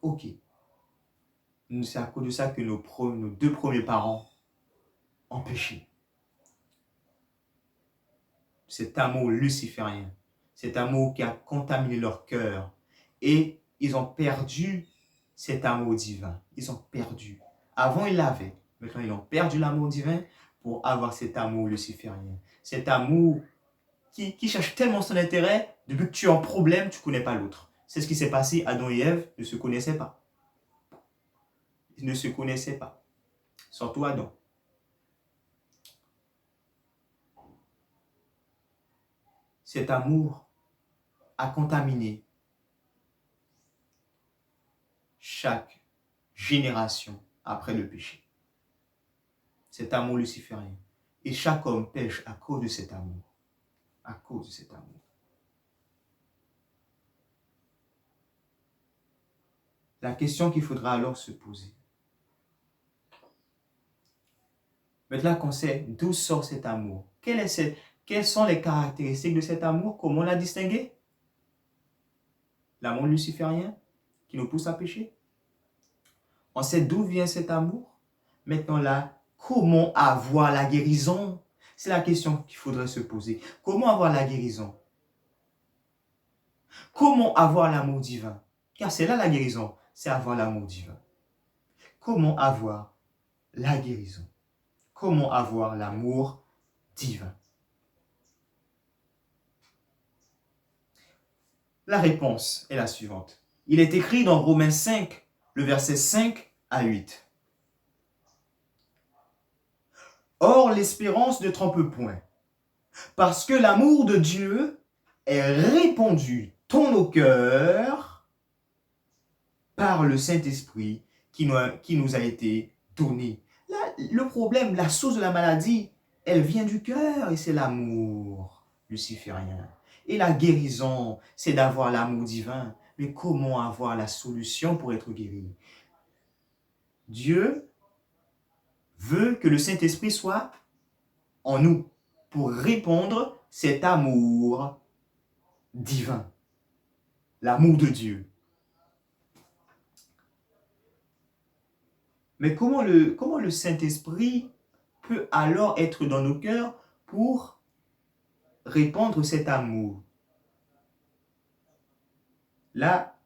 Ok. C'est à cause de ça que nos deux premiers parents ont péché. Cet amour luciférien, cet amour qui a contaminé leur cœur. Et ils ont perdu cet amour divin. Ils ont perdu. Avant, ils l'avaient. Maintenant, ils ont perdu l'amour divin pour avoir cet amour luciférien. Cet amour qui cherche tellement son intérêt, depuis que tu es en problème, tu ne connais pas l'autre. C'est ce qui s'est passé. Adam et Ève ne se connaissaient pas. Ils ne se connaissaient pas. Surtout Adam. Cet amour a contaminé chaque génération après le péché. Cet amour luciférien. Et chaque homme pêche à cause de cet amour. À cause de cet amour. La question qu'il faudra alors se poser. Maintenant qu'on sait d'où sort cet amour, quelles sont les caractéristiques de cet amour? Comment la distinguer? L'amour luciférien qui nous pousse à pécher. On sait d'où vient cet amour. Maintenant là, comment avoir la guérison? C'est la question qu'il faudrait se poser. Comment avoir la guérison? Comment avoir l'amour divin? Car c'est là la guérison, c'est avoir l'amour divin. Comment avoir la guérison? Comment avoir l'amour divin? La réponse est la suivante. Il est écrit dans Romains 5, le verset 5 à 8. Or, l'espérance ne trompe point, parce que l'amour de Dieu est répandu dans nos cœurs par le Saint-Esprit qui nous a été donné. Là, le problème, la source de la maladie, elle vient du cœur et c'est l'amour luciférien. Et la guérison, c'est d'avoir l'amour divin. Mais comment avoir la solution pour être guéri? Dieu veut que le Saint-Esprit soit en nous pour répandre cet amour divin, l'amour de Dieu. Mais comment le Saint-Esprit peut alors être dans nos cœurs pour répandre cet amour? Là,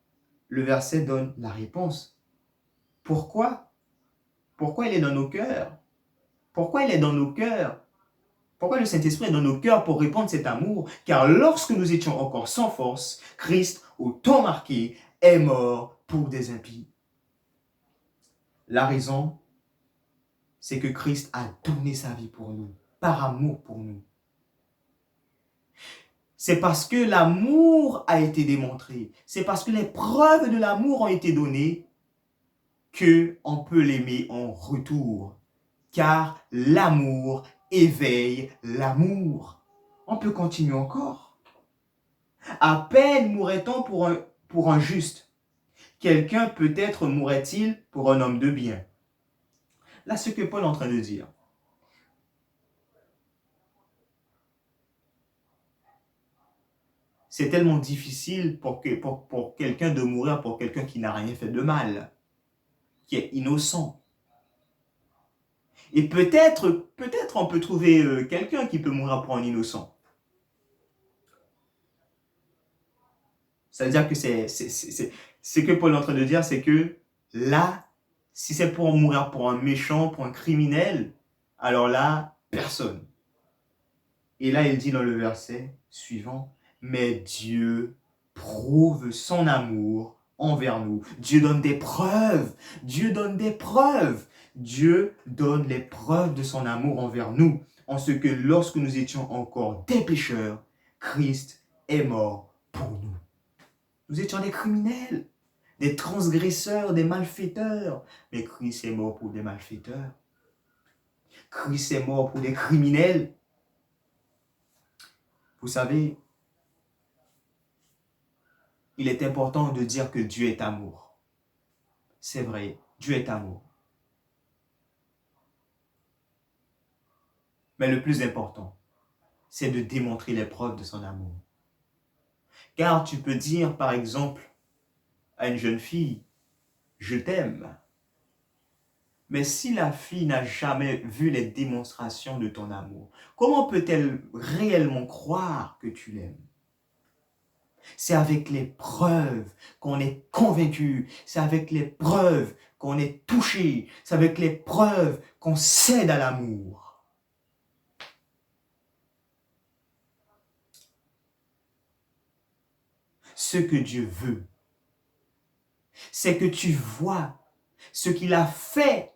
le verset donne la réponse. Pourquoi? Pourquoi il est dans nos cœurs? Pourquoi il est dans nos cœurs? Pourquoi le Saint-Esprit est dans nos cœurs pour répandre cet amour? Car lorsque nous étions encore sans force, Christ, au temps marqué, est mort pour des impies. La raison, c'est que Christ a donné sa vie pour nous, par amour pour nous. C'est parce que l'amour a été démontré, c'est parce que les preuves de l'amour ont été données qu'on peut l'aimer en retour. Car l'amour éveille l'amour. On peut continuer encore. À peine mourrait-on pour un juste. Quelqu'un peut-être mourrait-il pour un homme de bien. Là, ce que Paul est en train de dire. C'est tellement difficile pour quelqu'un de mourir pour quelqu'un qui n'a rien fait de mal, qui est innocent. Et peut-être on peut trouver quelqu'un qui peut mourir pour un innocent. C'est-à-dire que ce que Paul est en train de dire, c'est que là, si c'est pour mourir pour un méchant, pour un criminel, alors là, personne. Et là, il dit dans le verset suivant, mais Dieu prouve son amour envers nous. Dieu donne des preuves. Dieu donne des preuves. Dieu donne les preuves de son amour envers nous, en ce que lorsque nous étions encore des pécheurs, Christ est mort pour nous. Nous étions des criminels, des transgresseurs, des malfaiteurs. Mais Christ est mort pour des malfaiteurs. Christ est mort pour des criminels. Vous savez, il est important de dire que Dieu est amour. C'est vrai, Dieu est amour. Mais le plus important, c'est de démontrer les preuves de son amour. Car tu peux dire, par exemple, à une jeune fille, je t'aime. Mais si la fille n'a jamais vu les démonstrations de ton amour, comment peut-elle réellement croire que tu l'aimes? C'est avec les preuves qu'on est convaincu, c'est avec les preuves qu'on est touché, c'est avec les preuves qu'on cède à l'amour. Ce que Dieu veut, c'est que tu vois ce qu'il a fait,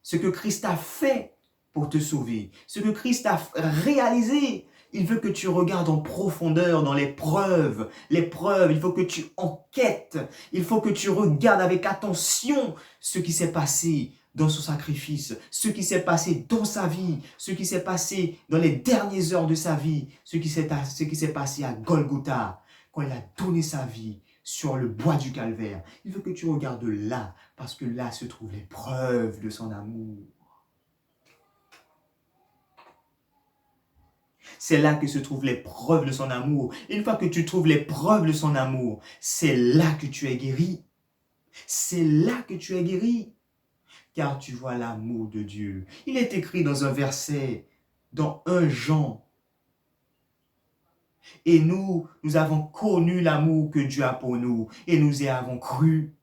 ce que Christ a fait pour te sauver, ce que Christ a réalisé. Il veut que tu regardes en profondeur dans les preuves, il faut que tu enquêtes, il faut que tu regardes avec attention ce qui s'est passé dans son sacrifice, ce qui s'est passé dans sa vie, ce qui s'est passé dans les dernières heures de sa vie, ce qui s'est passé à Golgotha, quand il a donné sa vie sur le bois du calvaire. Il veut que tu regardes là, parce que là se trouvent les preuves de son amour. C'est là que se trouvent les preuves de son amour. Et une fois que tu trouves les preuves de son amour, c'est là que tu es guéri. C'est là que tu es guéri. Car tu vois l'amour de Dieu. Il est écrit dans un verset, dans 1 Jean. Et nous avons connu l'amour que Dieu a pour nous. Et nous y avons cru.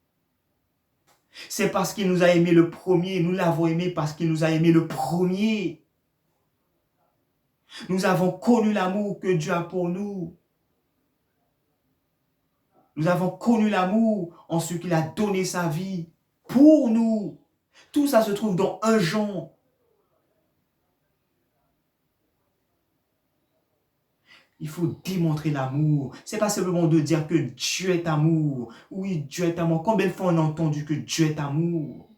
C'est parce qu'il nous a aimé le premier. Nous l'avons aimé parce qu'il nous a aimé le premier. Nous avons connu l'amour que Dieu a pour nous. Nous avons connu l'amour en ce qu'il a donné sa vie pour nous. Tout ça se trouve dans 1 Jean. Il faut démontrer l'amour. Ce n'est pas simplement de dire que Dieu est amour. Oui, Dieu est amour. Combien de fois on a entendu que Dieu est amour?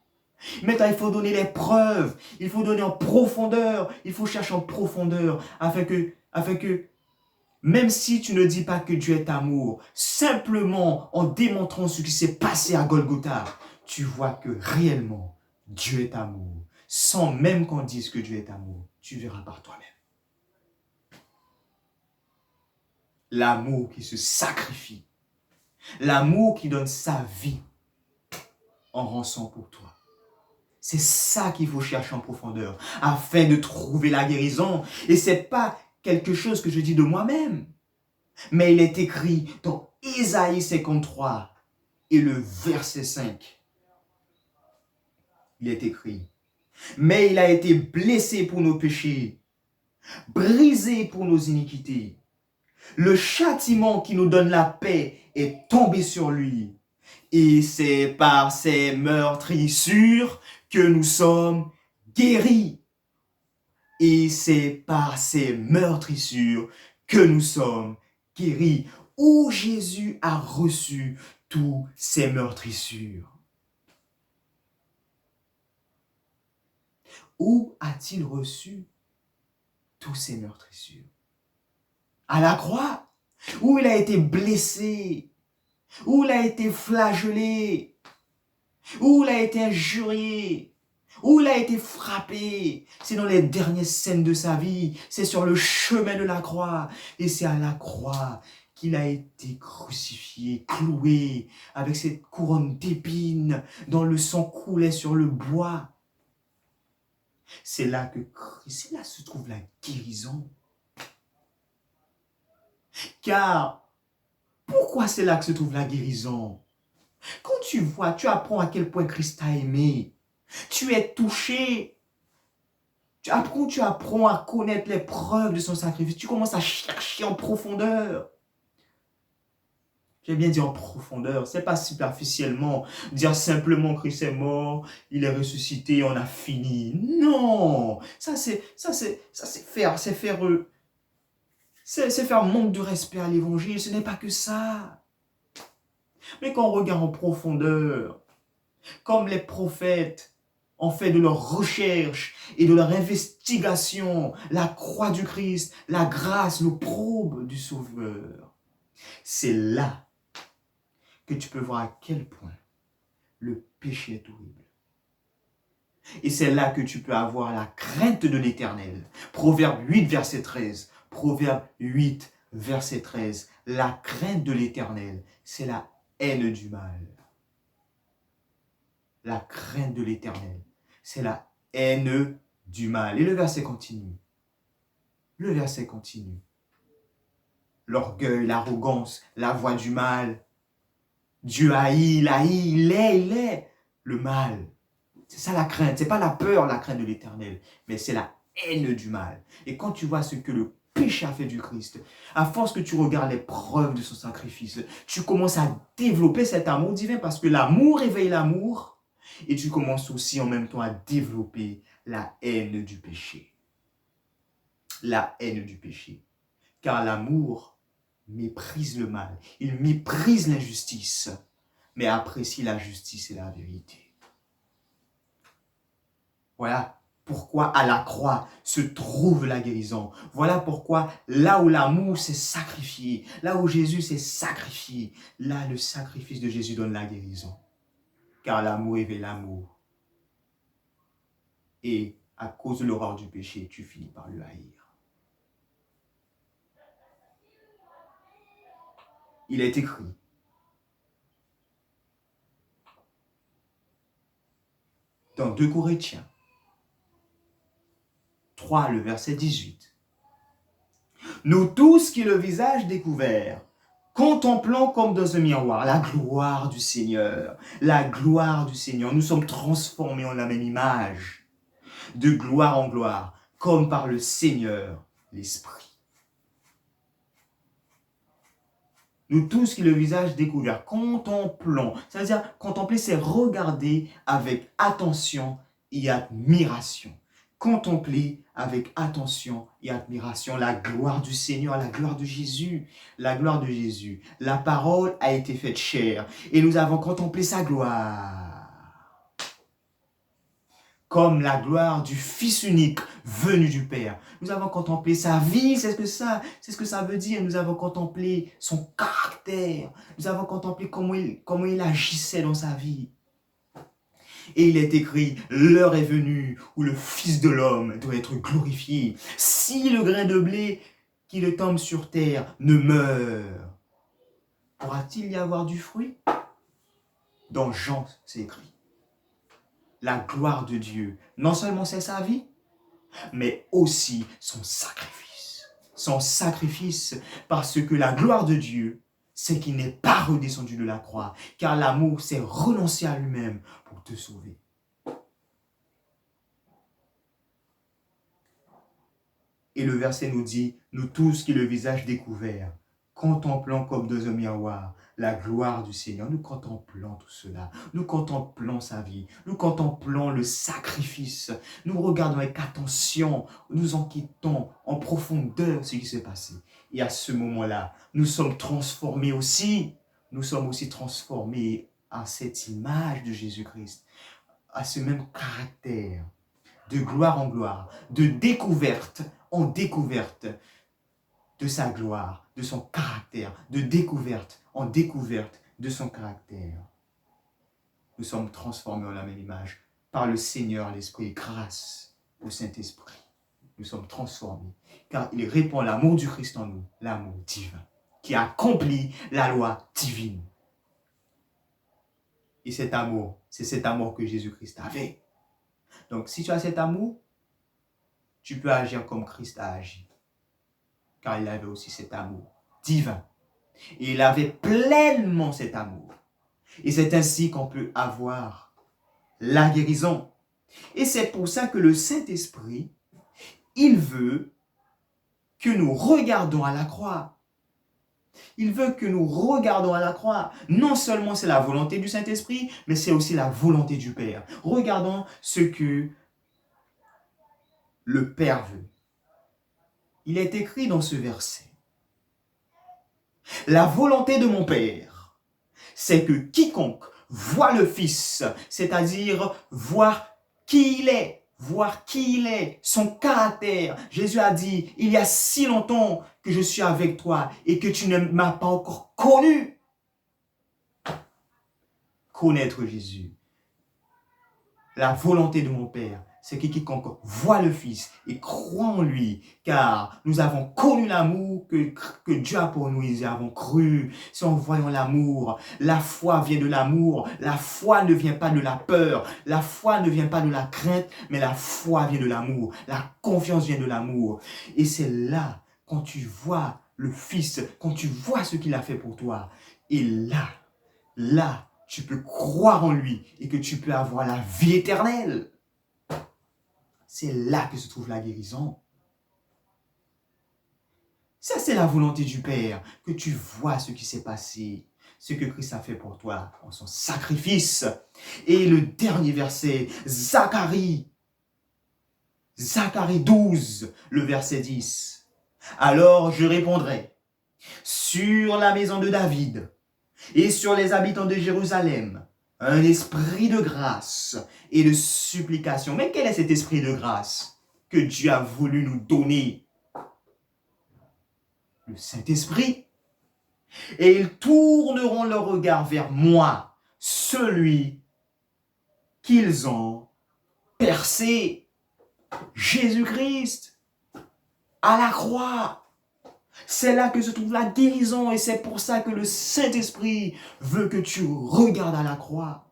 Maintenant, il faut donner les preuves. Il faut donner en profondeur. Il faut chercher en profondeur afin que même si tu ne dis pas que Dieu est amour, simplement en démontrant ce qui s'est passé à Golgotha, tu vois que réellement, Dieu est amour. Sans même qu'on dise que Dieu est amour, tu verras par toi-même. L'amour qui se sacrifie. L'amour qui donne sa vie en rançon pour toi. C'est ça qu'il faut chercher en profondeur afin de trouver la guérison. Et ce n'est pas quelque chose que je dis de moi-même. Mais il est écrit dans Isaïe 53 et le verset 5. Il est écrit: mais il a été blessé pour nos péchés, brisé pour nos iniquités. Le châtiment qui nous donne la paix est tombé sur lui. Et c'est par ses meurtrissures que nous sommes guéris. Et c'est par ses meurtrissures que nous sommes guéris. Où Jésus a reçu tous ses meurtrissures. Où a-t-il reçu tous ses meurtrissures? À la croix, où il a été blessé, où il a été flagellé, où il a été injurié, où il a été frappé. C'est dans les dernières scènes de sa vie, c'est sur le chemin de la croix, et c'est à la croix qu'il a été crucifié, cloué, avec cette couronne d'épines dont le sang coulait sur le bois. C'est là se trouve la guérison. Car, pourquoi c'est là que se trouve la guérison? Quand tu vois, tu apprends à quel point Christ t'a aimé. Tu es touché. Tu apprends à connaître les preuves de son sacrifice. Tu commences à chercher en profondeur. J'ai bien dit en profondeur. C'est pas superficiellement dire simplement Christ est mort, il est ressuscité, on a fini. Non, ça c'est faire manque de respect à l'évangile. Ce n'est pas que ça. Mais quand on regarde en profondeur, comme les prophètes ont fait de leur recherche et de leur investigation, la croix du Christ, la grâce, l'opprobre du Sauveur, c'est là que tu peux voir à quel point le péché est horrible. Et c'est là que tu peux avoir la crainte de l'Éternel. Proverbe 8, verset 13. Proverbe 8, verset 13. La crainte de l'Éternel, c'est la haine du mal. La crainte de l'Éternel, c'est la haine du mal. Et le verset continue. Le verset continue. L'orgueil, l'arrogance, la voix du mal. Dieu haït, il est le mal. C'est ça la crainte. C'est pas la peur, la crainte de l'Éternel, mais c'est la haine du mal. Et quand tu vois ce que le péché a fait du Christ, à force que tu regardes les preuves de son sacrifice, tu commences à développer cet amour divin parce que l'amour éveille l'amour et tu commences aussi en même temps à développer la haine du péché. La haine du péché. Car l'amour méprise le mal. Il méprise l'injustice, mais apprécie la justice et la vérité. Voilà pourquoi à la croix se trouve la guérison. Voilà pourquoi là où l'amour s'est sacrifié, là où Jésus s'est sacrifié, là le sacrifice de Jésus donne la guérison. Car l'amour éveille l'amour. Et à cause de l'horreur du péché, tu finis par le haïr. Il est écrit: dans 2 Corinthiens 3, le verset 18. Nous tous qui le visage découvert, contemplons comme dans un miroir la gloire du Seigneur. La gloire du Seigneur. Nous sommes transformés en la même image, de gloire en gloire, comme par le Seigneur, l'Esprit. Nous tous qui le visage découvert, contemplons. C'est-à-dire, contempler, c'est regarder avec attention et admiration. Contempler avec attention et admiration la gloire du Seigneur, la gloire de Jésus, la gloire de Jésus. La parole a été faite chair et nous avons contemplé sa gloire. comme la gloire du Fils unique venu du Père. Nous avons contemplé sa vie, c'est ce que ça veut dire. Nous avons contemplé son caractère. Nous avons contemplé comment il agissait dans sa vie. Et il est écrit, l'heure est venue où le Fils de l'homme doit être glorifié. Si le grain de blé qui le tombe sur terre ne meurt, pourra-t-il y avoir du fruit? Dans Jean, c'est écrit. La gloire de Dieu, non seulement c'est sa vie, mais aussi son sacrifice. Son sacrifice, parce que la gloire de Dieu, c'est qu'il n'est pas redescendu de la croix, car l'amour s'est renoncé à lui-même pour te sauver. Et le verset nous dit, nous tous qui le visage découvert, contemplant comme dans un miroir la gloire du Seigneur, nous contemplons tout cela, nous contemplons sa vie, nous contemplons le sacrifice, nous regardons avec attention, nous enquêtons en profondeur ce qui s'est passé. Et à ce moment-là, nous sommes transformés aussi, nous sommes aussi transformés à cette image de Jésus-Christ, à ce même caractère, de gloire en gloire, de découverte en découverte de sa gloire, de son caractère, de découverte en découverte de son caractère. Nous sommes transformés en la même image par le Seigneur, l'Esprit, grâce au Saint-Esprit. Nous sommes transformés, car il répand l'amour du Christ en nous, l'amour divin, qui accomplit la loi divine. Et cet amour, c'est cet amour que Jésus-Christ avait. Donc, si tu as cet amour, tu peux agir comme Christ a agi. Car il avait aussi cet amour divin. Et il avait pleinement cet amour. Et c'est ainsi qu'on peut avoir la guérison. Et c'est pour ça que le Saint-Esprit, il veut que nous regardons à la croix. Il veut que nous regardons à la croix. Non seulement c'est la volonté du Saint-Esprit, mais c'est aussi la volonté du Père. Regardons ce que le Père veut. Il est écrit dans ce verset. La volonté de mon Père, c'est que quiconque voit le Fils, c'est-à-dire voir qui il est, son caractère. Jésus a dit, il y a si longtemps que je suis avec toi et que tu ne m'as pas encore connu. Connaître Jésus. La volonté de mon Père, c'est que quiconque voit le Fils et croit en lui, car nous avons connu l'amour que Dieu a pour nous, nous avons cru. Si en voyant l'amour, la foi vient de l'amour, la foi ne vient pas de la peur, la foi ne vient pas de la crainte, mais la foi vient de l'amour, la confiance vient de l'amour. Et c'est là, quand tu vois le Fils, quand tu vois ce qu'il a fait pour toi, et là, tu peux croire en lui et que tu peux avoir la vie éternelle. C'est là que se trouve la guérison. Ça, c'est la volonté du Père, que tu vois ce qui s'est passé, ce que Christ a fait pour toi en son sacrifice. Et le dernier verset, Zacharie 12, le verset 10. Alors je répondrai, sur la maison de David et sur les habitants de Jérusalem, un esprit de grâce et de supplication. Mais quel est cet esprit de grâce que Dieu a voulu nous donner? Le Saint-Esprit. Et ils tourneront leur regard vers moi, celui qu'ils ont percé, Jésus-Christ, à la croix. C'est là que se trouve la guérison et c'est pour ça que le Saint-Esprit veut que tu regardes à la croix.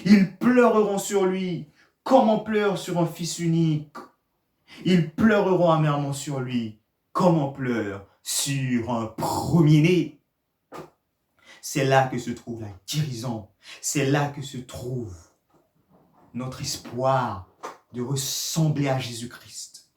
Ils pleureront sur lui comme on pleure sur un fils unique. Ils pleureront amèrement sur lui comme on pleure sur un premier-né. C'est là que se trouve la guérison. C'est là que se trouve notre espoir de ressembler à Jésus-Christ,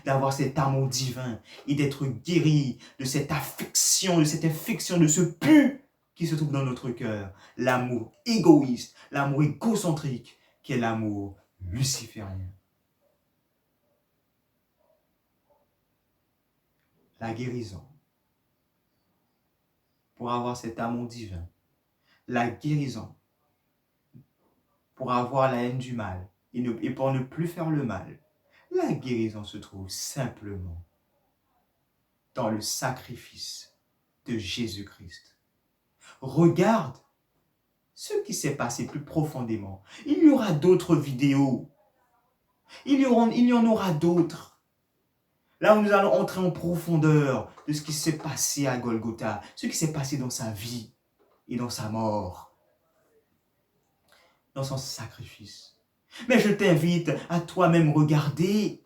d'avoir cet amour divin et d'être guéri de cette affection, de cette infection, de ce pu qui se trouve dans notre cœur. L'amour égoïste, l'amour égocentrique qui est l'amour luciférien. La guérison. Pour avoir cet amour divin. La guérison. Pour avoir la haine du mal. et pour ne plus faire le mal. La guérison se trouve simplement dans le sacrifice de Jésus-Christ. Regarde ce qui s'est passé plus profondément. Il y aura d'autres vidéos. Il y en aura d'autres. Là où nous allons entrer en profondeur de ce qui s'est passé à Golgotha, ce qui s'est passé dans sa vie et dans sa mort, dans son sacrifice. Mais je t'invite à toi-même regarder,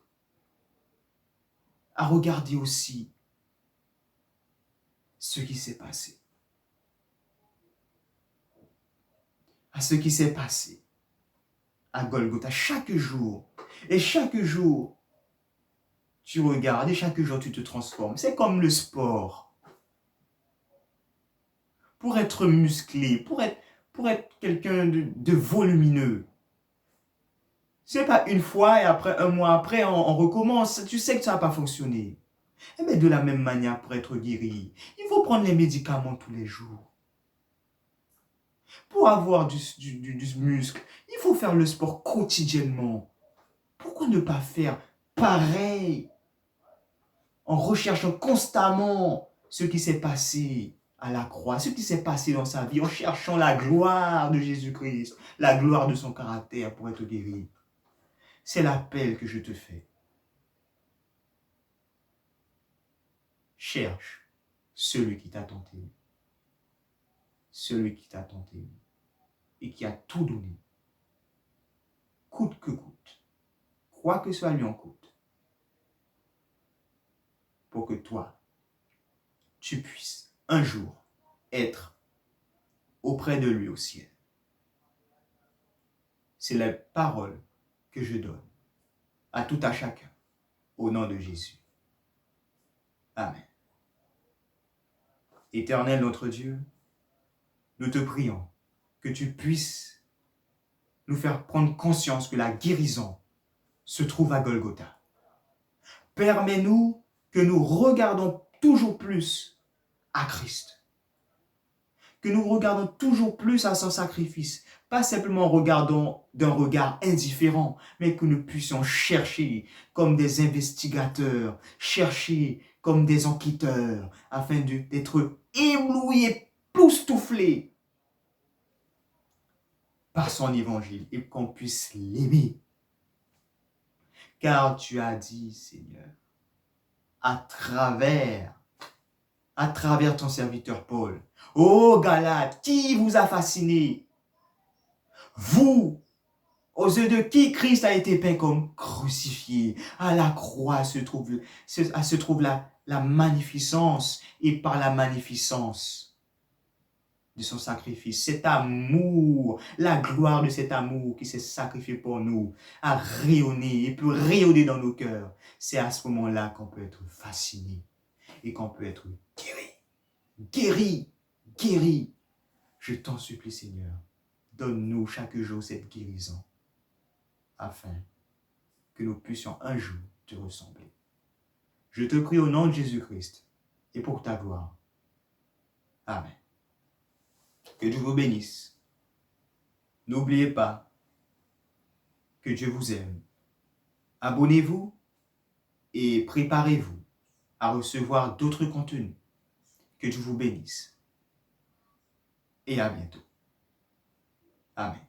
à regarder aussi ce qui s'est passé. À ce qui s'est passé à Golgotha chaque jour. Et chaque jour, tu regardes et chaque jour, tu te transformes. C'est comme le sport. Pour être musclé, pour être quelqu'un de volumineux, c'est pas une fois et après, un mois après, on recommence. Tu sais que ça n'a pas fonctionné. Mais de la même manière, pour être guéri, il faut prendre les médicaments tous les jours. Pour avoir du muscle, il faut faire le sport quotidiennement. Pourquoi ne pas faire pareil en recherchant constamment ce qui s'est passé à la croix, ce qui s'est passé dans sa vie, en cherchant la gloire de Jésus-Christ, la gloire de son caractère pour être guéri. C'est l'appel que je te fais. Cherche celui qui t'a tenté. Celui qui t'a tenté et qui a tout donné. Coûte que coûte. Quoi que soit lui en coûte. Pour que toi, tu puisses un jour être auprès de lui au ciel. C'est la parole que je donne à tout à chacun au nom de Jésus. Amen. Éternel notre Dieu, nous te prions que tu puisses nous faire prendre conscience que la guérison se trouve à Golgotha. Permets-nous que nous regardons toujours plus à Christ. Que nous regardons toujours plus à son sacrifice. Pas simplement regardons d'un regard indifférent, mais que nous puissions chercher comme des investigateurs, chercher comme des enquêteurs, afin d'être éblouis et époustouflés par son évangile et qu'on puisse l'aimer. Car tu as dit, Seigneur, à travers ton serviteur Paul, ô Galates, qui vous a fasciné? Vous, aux yeux de qui Christ a été peint comme crucifié. À la croix se trouve la magnificence, et par la magnificence de son sacrifice, cet amour, la gloire de cet amour qui s'est sacrifié pour nous, a rayonné et peut rayonner dans nos cœurs. C'est à ce moment-là qu'on peut être fasciné et qu'on peut être guéri. Guéri, guéri. Je t'en supplie, Seigneur, donne-nous chaque jour cette guérison, afin que nous puissions un jour te ressembler. Je te prie au nom de Jésus-Christ et pour ta gloire. Amen. Que Dieu vous bénisse. N'oubliez pas que Dieu vous aime. Abonnez-vous et préparez-vous à recevoir d'autres contenus. Que Dieu vous bénisse. Et à bientôt. Amen.